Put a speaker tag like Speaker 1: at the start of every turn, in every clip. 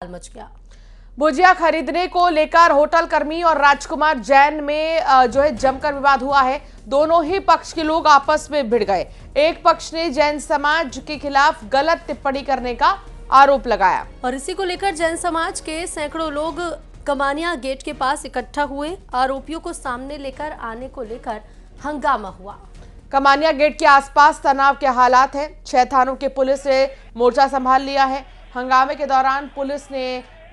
Speaker 1: बवाल मच गया।
Speaker 2: भुजिया खरीदने को लेकर होटल कर्मी और राजकुमार जैन में जो है जमकर विवाद हुआ है। दोनों ही पक्ष के लोग आपस में भिड़ गए। एक पक्ष ने जैन समाज के खिलाफ गलत टिप्पणी करने का आरोप लगाया
Speaker 1: और इसी को लेकर जैन समाज के सैकड़ों लोग कमानिया गेट के पास इकट्ठा हुए। आरोपियों को सामने लेकर आने को लेकर हंगामा हुआ।
Speaker 2: कमानिया गेट के आसपास तनाव के हालात हैं। 6 थानों की पुलिस ने मोर्चा संभाल लिया है। हंगामे के दौरान पुलिस ने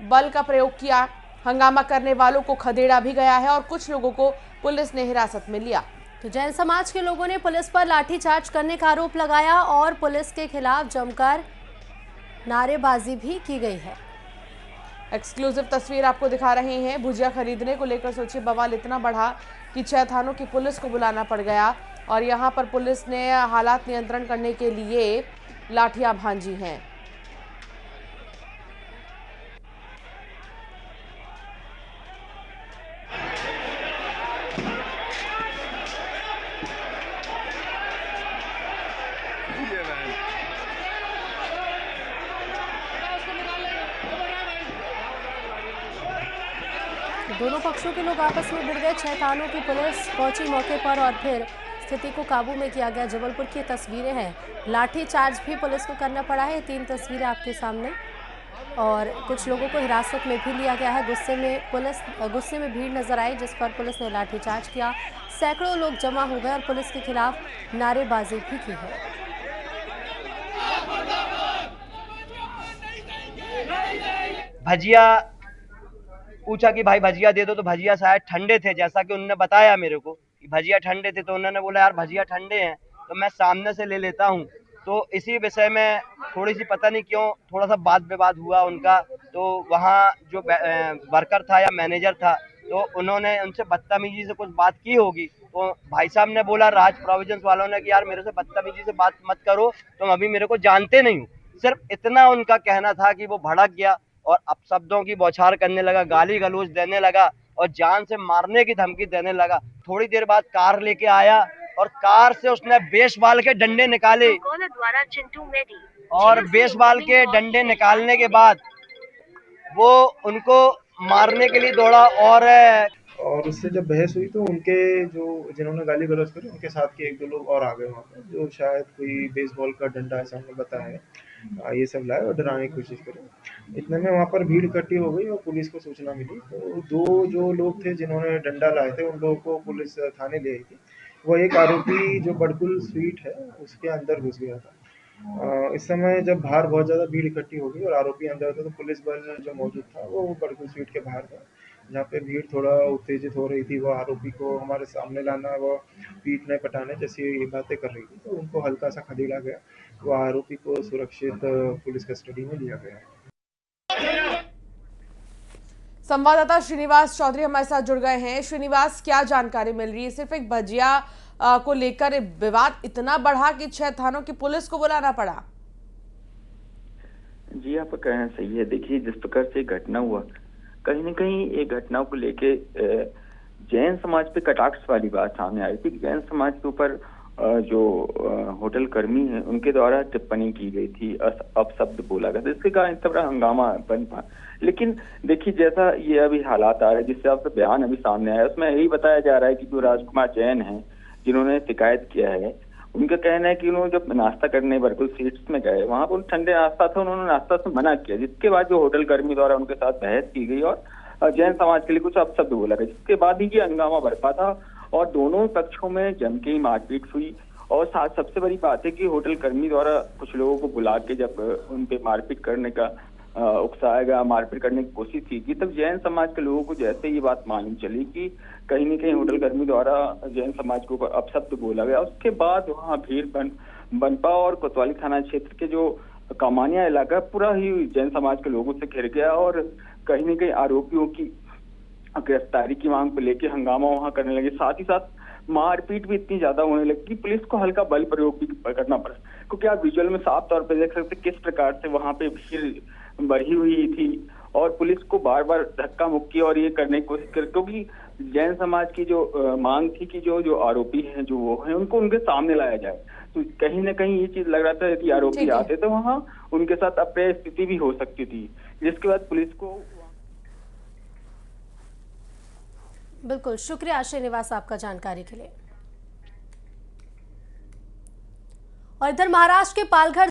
Speaker 2: बल का प्रयोग किया। हंगामा करने वालों को खदेड़ा भी गया है और कुछ लोगों को पुलिस ने हिरासत में लिया।
Speaker 1: तो जैन समाज के लोगों ने पुलिस पर लाठीचार्ज करने का आरोप लगाया और पुलिस के खिलाफ जमकर नारेबाजी भी की गई है।
Speaker 2: एक्सक्लूसिव तस्वीर आपको दिखा रहे हैं। भुजिया खरीदने को लेकर सोचिए बवाल इतना बढ़ा कि 6 थानों की पुलिस को बुलाना पड़ गया और यहां पर पुलिस ने हालात नियंत्रण करने के लिए लाठियां भांजी हैं।
Speaker 1: दोनों पक्षों के लोग आपस में भिड़ गए। 6 थानों की पुलिस पहुंची मौके पर और फिर स्थिति को काबू में किया गया। जबलपुर की तस्वीरें हैं। लाठी चार्ज भी पुलिस को करना पड़ा है। 3 तस्वीरें आपके सामने और कुछ लोगों को हिरासत में भी लिया गया है। गुस्से में भीड़ नजर आई जिस पर पुलिस ने लाठी चार्ज किया। सैकड़ों लोग जमा हो गए और पुलिस के खिलाफ नारेबाजी भी की है।
Speaker 3: भजिया पूछा कि भाई भजिया दे दो, तो भजिया शायद ठंडे थे, जैसा कि उन्होंने बताया मेरे को कि भजिया ठंडे थे। तो उन्होंने बोला यार भजिया ठंडे हैं तो मैं सामने से ले लेता हूं। तो इसी विषय में थोड़ी सी पता नहीं क्यों थोड़ा सा वाद विवाद हुआ उनका। तो वहाँ जो वर्कर था या मैनेजर था तो उन्होंने उनसे बदतमीजी से कुछ बात की होगी। तो भाई साहब ने बोला राज प्रोविजंस वालों ने कि यार मेरे से बदतमीजी से बात मत करो, तुम अभी मेरे को जानते नहीं हो। सिर्फ इतना उनका कहना था कि वो भड़क गया और अपशब्दों की बौछार करने लगा, गाली गलौज देने लगा और जान से मारने की धमकी देने लगा। थोड़ी देर बाद कार लेके आया और कार से उसने बेसबॉल के डंडे निकाले और बेसबॉल के डंडे निकालने के बाद वो उनको मारने के लिए दौड़ा
Speaker 4: और उससे जब बहस हुई तो उनके जो जिन्होंने गाली गलौज करी उनके साथ के 1-2 लोग और आ गए वहाँ पर, जो शायद कोई बेसबॉल का डंडा ऐसा उन्होंने बताया, ये सब लाए और डराने की कोशिश करी। इतने में वहाँ पर भीड़ इकट्ठी हो गई और पुलिस को सूचना मिली। तो 2 जो लोग थे जिन्होंने डंडा लाए थे उन लोगों को पुलिस थाने ले आई थी। वो एक आरोपी जो बड़कुल स्वीट है उसके अंदर घुस गया था। इस समय जब बाहर बहुत ज़्यादा भीड़ इकट्ठी हो गई और आरोपी अंदर था तो पुलिस बल जो मौजूद था वो बड़कुल स्वीट के बाहर था। जहाँ पे भीड़ थोड़ा उत्तेजित हो रही थी, वो आरोपी को हमारे सामने लाना, वो पीटने पटाने जैसी बातें कर रही थी, तो उनको हल्का सा खदेड़ा गया। वो आरोपी को सुरक्षित पुलिस कस्टडी में लिया गया है।
Speaker 2: संवाददाता श्रीनिवास चौधरी हमारे साथ जुड़ गए हैं। श्रीनिवास, क्या जानकारी मिल रही है? सिर्फ एक भजिया को लेकर विवाद इतना बढ़ा कि 6 थानों की पुलिस को बुलाना पड़ा।
Speaker 5: जी, आपका कहना सही है। देखिए, जिस प्रकार से घटना हुआ, कहीं न कहीं एक घटना को लेके जैन समाज पे कटाक्ष वाली बात सामने आई थी। जैन समाज के ऊपर जो होटल कर्मी है उनके द्वारा टिप्पणी की गई थी, अपशब्द बोला गया था, इसके कारण इतना बड़ा हंगामा बन पा। लेकिन देखिए, जैसा ये अभी हालात आ रहे हैं, जिससे आपका बयान अभी सामने आया, उसमें यही बताया जा रहा है कि जो राजकुमार जैन है जिन्होंने शिकायत किया है, उनका कहना है कि उन्होंने जब नाश्ता करने बड़कुल स्वीट्स में गए, वहां पर ठंडे नाश्ता था, उन्होंने नाश्ता से मना किया, जिसके बाद जो होटल कर्मी द्वारा उनके साथ बहस की गई और जैन समाज के लिए कुछ अपशब्द बोला गया, जिसके बाद ही ये हंगामा बरपा था और दोनों पक्षों में जम के मारपीट हुई। और साथ सबसे बड़ी बात है कि होटल कर्मी द्वारा कुछ लोगों को बुला के जब उन पे मारपीट करने का उकसाया गया, मारपीट करने की कोशिश की, तब जैन समाज के लोगों को जैसे ये बात मालूम चली कि कहीं न कहीं होटल कर्मी द्वारा जैन समाज के ऊपर अपशब्द बोला गया, उसके बाद वहाँ भीड़ बनपा और कोतवाली थाना क्षेत्र के जो कमानिया इलाका पूरा ही जैन समाज के लोगों से घिर गया और कहीं न कहीं आरोपियों की गिरफ्तारी की मांग को लेकर हंगामा वहां करने लगे। साथ ही साथ मारपीट भी इतनी ज्यादा होने लगी कि पुलिस को हल्का बल प्रयोग भी करना पड़ा, क्योंकि आप विजुअल में साफ तौर पर देख सकते किस प्रकार से वहां पे भीड़ बढ़ी हुई थी और पुलिस को बार बार धक्का मुक्की और ये करने की कोशिश कर, क्योंकि जैन समाज की जो मांग थी कि जो आरोपी हैं जो वो हैं उनको उनके सामने लाया जाए। तो कहीं ना कहीं ये चीज लग रहा था कि आरोपी आते तो वहाँ उनके साथ अप्रिय स्थिति भी हो सकती थी। जिसके बाद पुलिस को
Speaker 1: बिल्कुल, शुक्रिया श्रीनिवास आपका जानकारी के लिए। और इधर महाराष्ट्र के पालघर